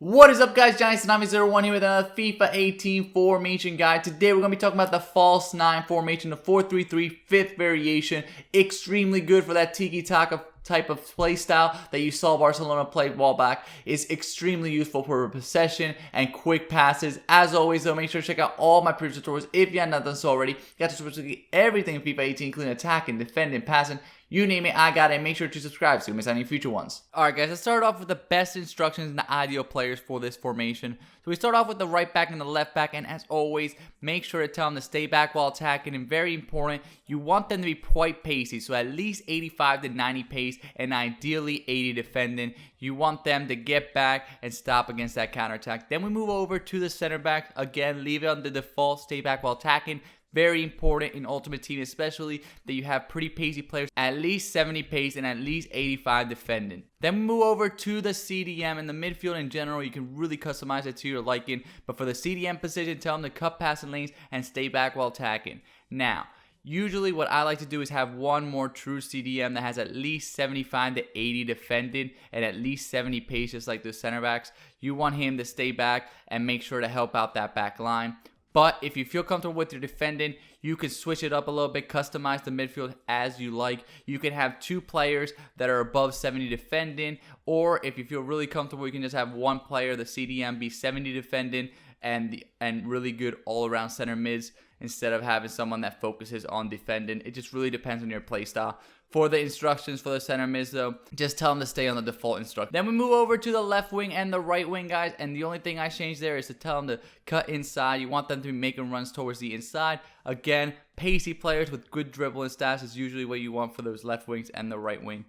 What is up, guys? Johnny Tsunami01 here with another FIFA 18 formation guide. Today we're going to be talking about the false 9 formation, the 4-3-3 fifth variation. Extremely good for that Tiki-Taka type of play style that you saw Barcelona play a while back. Is extremely useful for possession and quick passes. As always though, make sure to check out all my previous tutorials if you have not done so already. You got to switch everything in FIFA 18, including attacking, defending, passing. You name it, I got it. Make sure to subscribe so you don't miss any future ones. Alright guys, let's start off with the best instructions and the ideal players for this formation. So we start off with the right back and the left back, and as always, make sure to tell them to stay back while attacking, and very important, you want them to be quite pacey, so at least 85 to 90 pace and ideally 80 defending. You want them to get back and stop against that counterattack. Then we move over to the center back. Again, leave it on the default, stay back while attacking. Very important in Ultimate Team, especially that you have pretty pacey players, at least 70 pace and at least 85 defending. Then we move over to the CDM. In the midfield in general, you can really customize it to your liking, but for the CDM position, tell them to cut passing lanes and stay back while attacking. Now, usually what I like to do is have one more true CDM that has at least 75 to 80 defending and at least 70 pace, just like the center backs. You want him to stay back and make sure to help out that back line. But if you feel comfortable with your defending, you can switch it up a little bit, customize the midfield as you like. You can have two players that are above 70 defending, or if you feel really comfortable, you can just have one player, the CDM, be 70 defending and really good all-around center mids instead of having someone that focuses on defending. It just really depends on your play style. For the instructions for the center mids though, just tell them to stay on the default instruction. Then we move over to the left wing and the right wing, guys, and the only thing I changed there is to tell them to cut inside. You want them to be making runs towards the inside. Again, pacey players with good dribbling stats is usually what you want for those left wings and the right wing.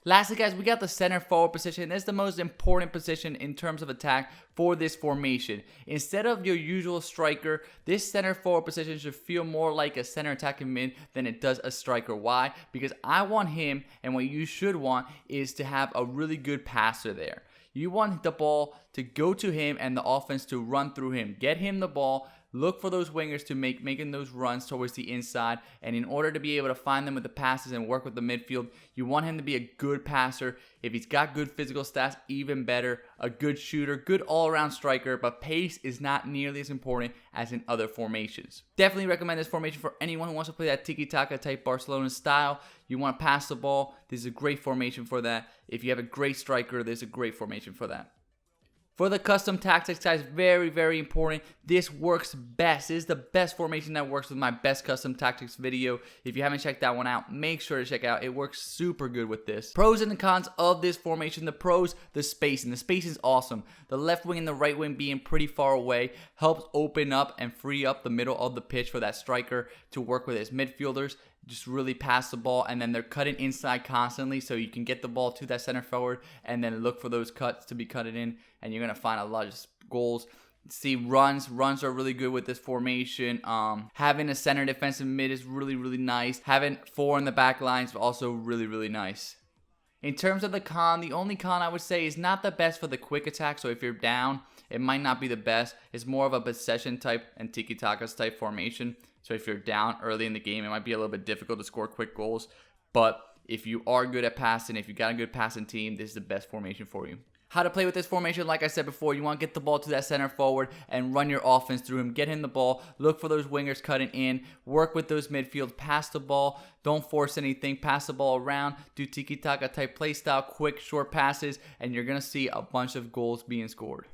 Lastly, guys, we got the center forward position. This is the most important position in terms of attack for this formation. Instead of your usual striker, this center forward position should feel more like a center attacking mid than it does a striker. Why? Because I want him, and what you should want is to have a really good passer there. You want the ball to go to him and the offense to run through him. Get him the ball. Look for those wingers to making those runs towards the inside, and in order to be able to find them with the passes and work with the midfield, you want him to be a good passer. If he's got good physical stats, even better. A good shooter, good all-around striker, but pace is not nearly as important as in other formations. Definitely recommend this formation for anyone who wants to play that Tiki-Taka type Barcelona style. You want to pass the ball, this is a great formation for that. If you have a great striker, this is a great formation for that. For the custom tactics, guys, very, very important. This works best. This is the best formation that works with my best custom tactics video. If you haven't checked that one out, make sure to check it out. It works super good with this. Pros and the cons of this formation. The pros, the spacing. The spacing is awesome. The left wing and the right wing being pretty far away helps open up and free up the middle of the pitch for that striker to work with his midfielders. Just really pass the ball, and then they're cutting inside constantly, so you can get the ball to that center forward and then look for those cuts to be cutted in, and you're going to find a lot of goals. See, runs are really good with this formation. Having a center defensive mid is really, really nice. Having 4 in the back lines is also really, really nice. In terms of the con, the only con I would say is not the best for the quick attack, so if you're down, it might not be the best. It's more of a possession type and Tiki-Taka's type formation. So if you're down early in the game, it might be a little bit difficult to score quick goals. But if you are good at passing, if you got a good passing team, this is the best formation for you. How to play with this formation, like I said before, you want to get the ball to that center forward and run your offense through him. Get him the ball. Look for those wingers cutting in. Work with those midfields. Pass the ball. Don't force anything. Pass the ball around. Do Tiki-Taka type play style. Quick, short passes. And you're going to see a bunch of goals being scored.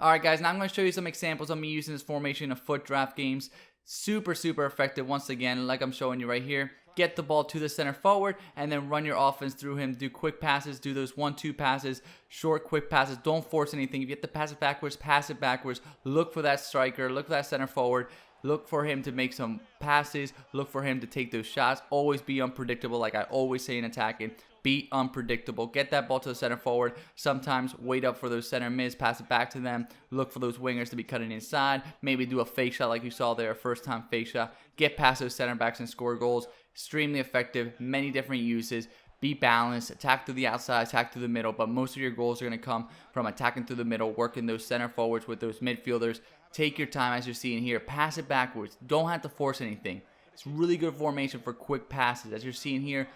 Alright guys, now I'm going to show you some examples of me using this formation in foot draft games. Super effective once again, like I'm showing you right here. Get the ball to the center forward and then run your offense through him. Do quick passes, do those 1-2 passes, short quick passes. Don't force anything. If you get to pass it backwards. Look for that striker, look for that center forward. Look for him to make some passes. Look for him to take those shots. Always be unpredictable, like I always say in attacking. Be unpredictable. Get that ball to the center forward. Sometimes wait up for those center mids. Pass it back to them. Look for those wingers to be cutting inside. Maybe do a fake shot like you saw there, a first time fake shot. Get past those center backs and score goals. Extremely effective. Many different uses. Be balanced. Attack through the outside. Attack through the middle. But most of your goals are going to come from attacking through the middle. Working those center forwards with those midfielders. Take your time as you're seeing here. Pass it backwards. Don't have to force anything. It's really good formation for quick passes. As you're seeing here,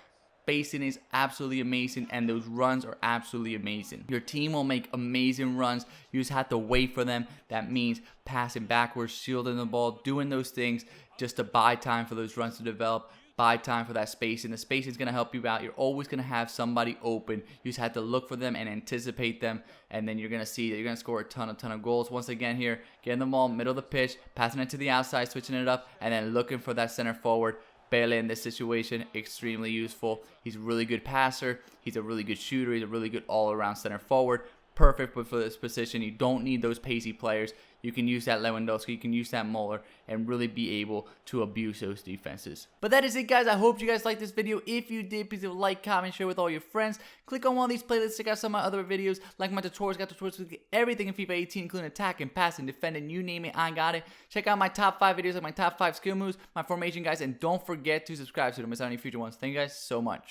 spacing is absolutely amazing, and those runs are absolutely amazing. Your team will make amazing runs. You just have to wait for them. That means passing backwards, shielding the ball, doing those things just to buy time for those runs to develop. Buy time for that spacing. The spacing is going to help you out. You're always going to have somebody open. You just have to look for them and anticipate them, and then you're going to see that you're going to score a ton of goals. Once again here, getting the ball middle of the pitch, passing it to the outside, switching it up, and then looking for that center forward. Pele in this situation, extremely useful. He's a really good passer. He's a really good shooter. He's a really good all-around center forward. Perfect for this position. You don't need those pacey players. You can use that Lewandowski, you can use that Muller, and really be able to abuse those defenses. But that is it, guys. I hope you guys liked this video. If you did, please like, comment, share with all your friends. Click on one of these playlists, check out some of my other videos, like my tutorials. Got tutorials with everything in FIFA 18, including attacking, passing, defending, you name it, I got it. Check out my top 5 videos, like my top 5 skill moves, my formation guys, and don't forget to subscribe so you don't miss out on any future ones. Thank you guys so much.